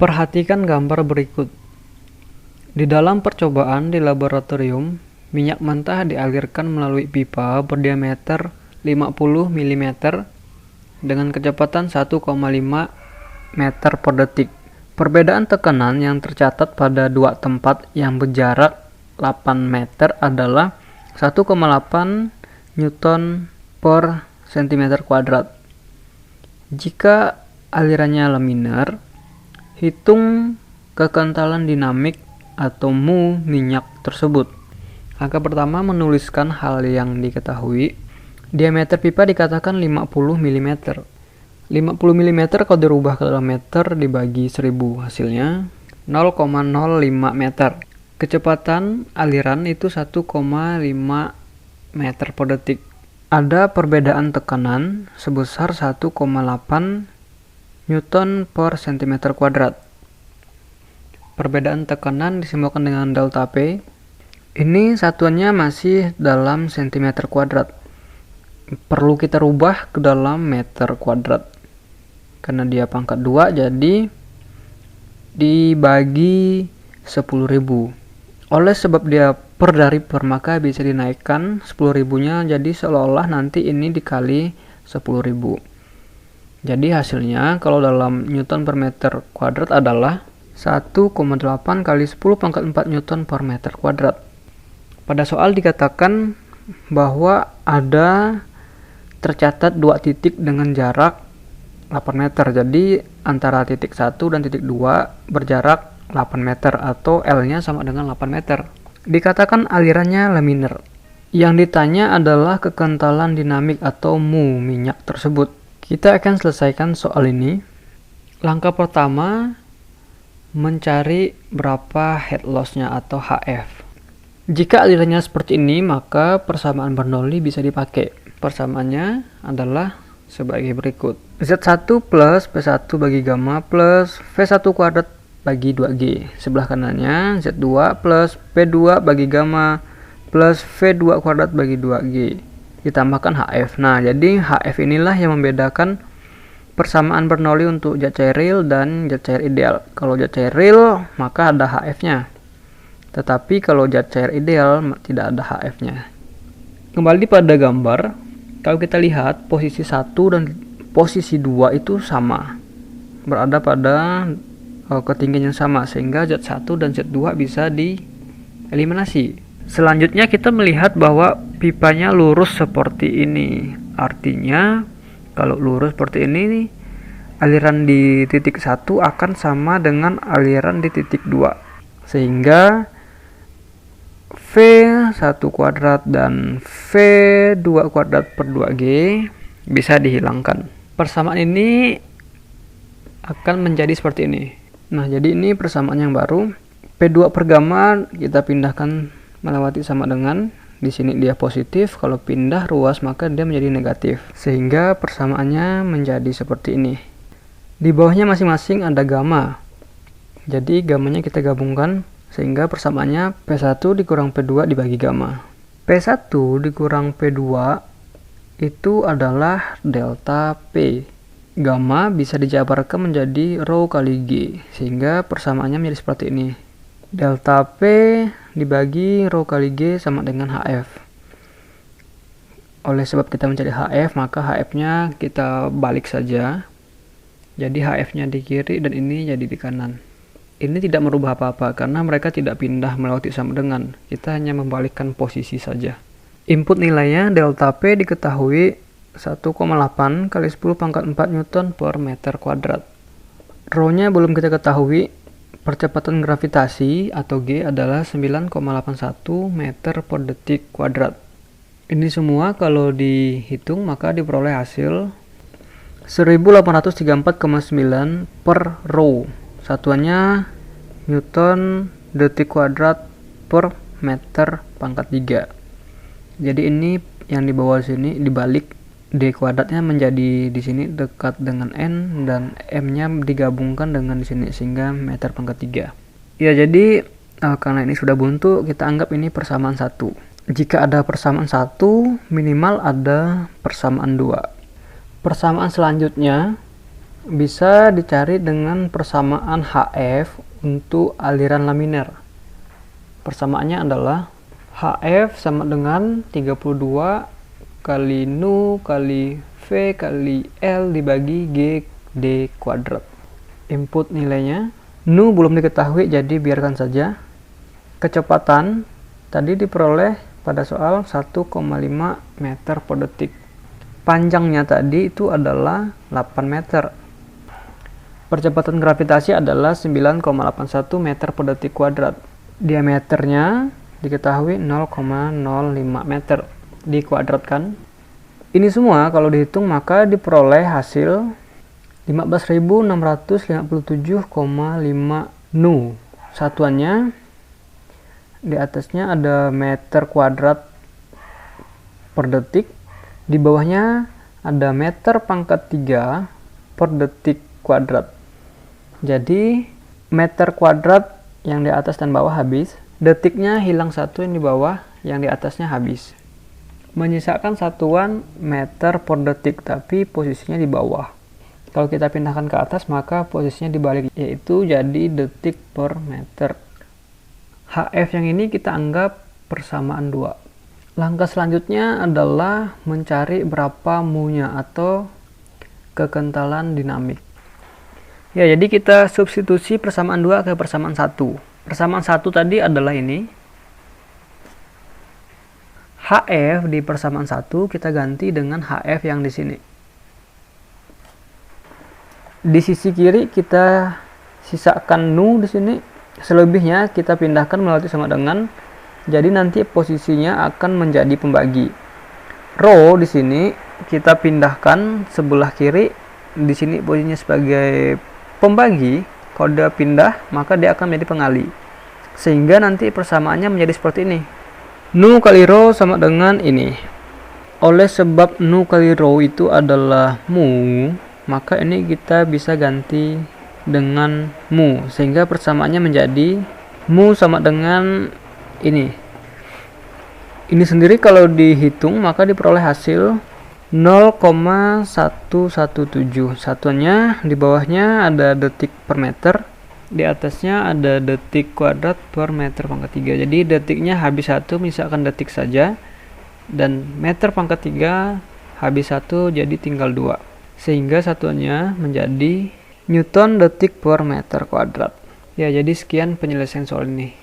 Perhatikan gambar berikut. Di dalam percobaan di laboratorium, minyak mentah dialirkan melalui pipa berdiameter 50 mm dengan kecepatan 1,5 meter per detik. Perbedaan tekanan yang tercatat pada dua tempat yang berjarak 8 meter adalah 1,8 Newton per cm². Jika alirannya laminar, hitung kekentalan dinamik atau mu minyak tersebut. Angka pertama menuliskan hal yang diketahui. Diameter pipa dikatakan 50 mm. 50 mm kalau dirubah ke dalam meter dibagi 1000, hasilnya 0,05 meter. Kecepatan aliran itu 1,5 meter per detik. Ada perbedaan tekanan sebesar 1,8 Newton per cm². Perbedaan tekanan disimbolkan dengan delta P. Ini satuannya masih dalam cm². Perlu kita rubah ke dalam meter kuadrat. Karena dia pangkat 2, jadi dibagi 10.000. Oleh sebab dia per dari per, maka bisa dinaikkan 10.000-nya, jadi seolah-olah nanti ini dikali 10.000. Jadi hasilnya kalau dalam Newton per meter kuadrat adalah 1,8 kali 10 pangkat 4 Newton per meter kuadrat. Pada soal dikatakan bahwa ada tercatat dua titik dengan jarak 8 meter. Jadi antara titik 1 dan titik 2 berjarak 8 meter atau L-nya sama dengan 8 meter. Dikatakan alirannya laminar. Yang ditanya adalah kekentalan dinamik atau mu minyak tersebut. Kita akan selesaikan soal ini. Langkah pertama, mencari berapa head loss-nya atau HF. Jika alirannya seperti ini, maka persamaan Bernoulli bisa dipakai. Persamaannya adalah sebagai berikut. Z1 plus P1 bagi gamma plus V1 kuadrat bagi 2G. Sebelah kanannya Z2 plus P2 bagi gamma plus V2 kuadrat bagi 2G. Ditambahkan HF. Nah, jadi HF inilah yang membedakan persamaan Bernoulli untuk zat cair real dan zat cair ideal. Kalau zat cair real, maka ada HF-nya. Tetapi kalau zat cair ideal, tidak ada HF-nya. Kembali pada gambar, kalau kita lihat posisi 1 dan posisi 2 itu sama. Berada pada ketinggian yang sama, sehingga zat 1 dan zat 2 bisa dieliminasi. Selanjutnya kita melihat bahwa pipanya lurus seperti ini. Artinya kalau lurus seperti ini, aliran di titik 1 akan sama dengan aliran di titik 2. Sehingga V1 kuadrat dan V2 kuadrat per 2G bisa dihilangkan. Persamaan ini akan menjadi seperti ini. Nah, jadi ini persamaan yang baru. P2 per gamma kita pindahkan melewati sama dengan, di sini dia positif, kalau pindah ruas maka dia menjadi negatif, sehingga persamaannya menjadi seperti ini. Di bawahnya masing-masing ada gamma, jadi gammanya kita gabungkan sehingga persamaannya P1 dikurang P2 dibagi gamma. P1 dikurang P2 itu adalah delta P. Gamma bisa dijabarkan menjadi rho kali G, sehingga persamaannya menjadi seperti ini. Delta P dibagi rho kali G sama dengan HF. Oleh sebab kita mencari HF, maka HF-nya kita balik saja. Jadi HF-nya di kiri dan ini jadi di kanan. Ini tidak merubah apa-apa karena mereka tidak pindah melewati sama dengan. Kita hanya membalikkan posisi saja. Input nilainya delta P diketahui 1,8 kali 10 pangkat 4 Newton per meter kuadrat. Rho-nya belum kita ketahui. Percepatan gravitasi atau G adalah 9,81 meter per detik kuadrat. Ini semua kalau dihitung maka diperoleh hasil 1834,9 per rho. Satuannya Newton detik kuadrat per meter pangkat 3. Jadi ini yang di bawah sini dibalik, D kuadratnya menjadi di sini dekat dengan N dan M-nya digabungkan dengan di sini sehingga meter pangkat 3. Ya, jadi karena ini sudah buntu, kita anggap ini persamaan 1. Jika ada persamaan 1, minimal ada persamaan 2. Persamaan selanjutnya bisa dicari dengan persamaan HF untuk aliran laminar. Persamaannya adalah HF sama dengan 32 kali Nu kali V kali L dibagi G D kuadrat. Input nilainya. Nu belum diketahui, jadi biarkan saja. Kecepatan tadi diperoleh pada soal 1,5 meter per detik. Panjangnya tadi itu adalah 8 meter. Percepatan gravitasi adalah 9,81 meter per detik kuadrat. Diameternya diketahui 0,05 meter. Dikuadratkan. Ini semua kalau dihitung maka diperoleh hasil 15.657,5 Nu. Satuannya di atasnya ada meter kuadrat per detik, di bawahnya ada meter pangkat 3 per detik kuadrat. Jadi meter kuadrat yang di atas dan bawah habis, detiknya hilang satu yang di bawah, yang di atasnya habis. Menyisakan satuan meter per detik, tapi posisinya di bawah. Kalau kita pindahkan ke atas maka posisinya dibalik, yaitu jadi detik per meter. HF yang ini kita anggap persamaan 2. Langkah selanjutnya adalah mencari berapa mu-nya atau kekentalan dinamik. Ya, jadi kita substitusi persamaan 2 ke persamaan 1. Persamaan 1 tadi adalah ini. HF di persamaan 1 kita ganti dengan HF yang di sini. Di sisi kiri kita sisakan Nu di sini. Selebihnya kita pindahkan melalui sama dengan. Jadi nanti posisinya akan menjadi pembagi. Rho di sini kita pindahkan sebelah kiri. Di sini posisinya sebagai pembagi. Kalau dia pindah maka dia akan menjadi pengali. Sehingga nanti persamaannya menjadi seperti ini. Nu kali Rho sama dengan ini. Oleh sebab Nu kali Rho itu adalah mu, maka ini kita bisa ganti dengan mu, sehingga persamaannya menjadi mu sama dengan ini. Ini sendiri kalau dihitung maka diperoleh hasil 0,117. Satuannya di bawahnya ada detik per meter, di atasnya ada detik kuadrat per meter pangkat 3. Jadi detiknya habis 1, misalkan detik saja, dan meter pangkat 3 habis 1, jadi tinggal 2. Sehingga satuannya menjadi Newton detik per meter kuadrat. Ya, jadi sekian penyelesaian soal ini.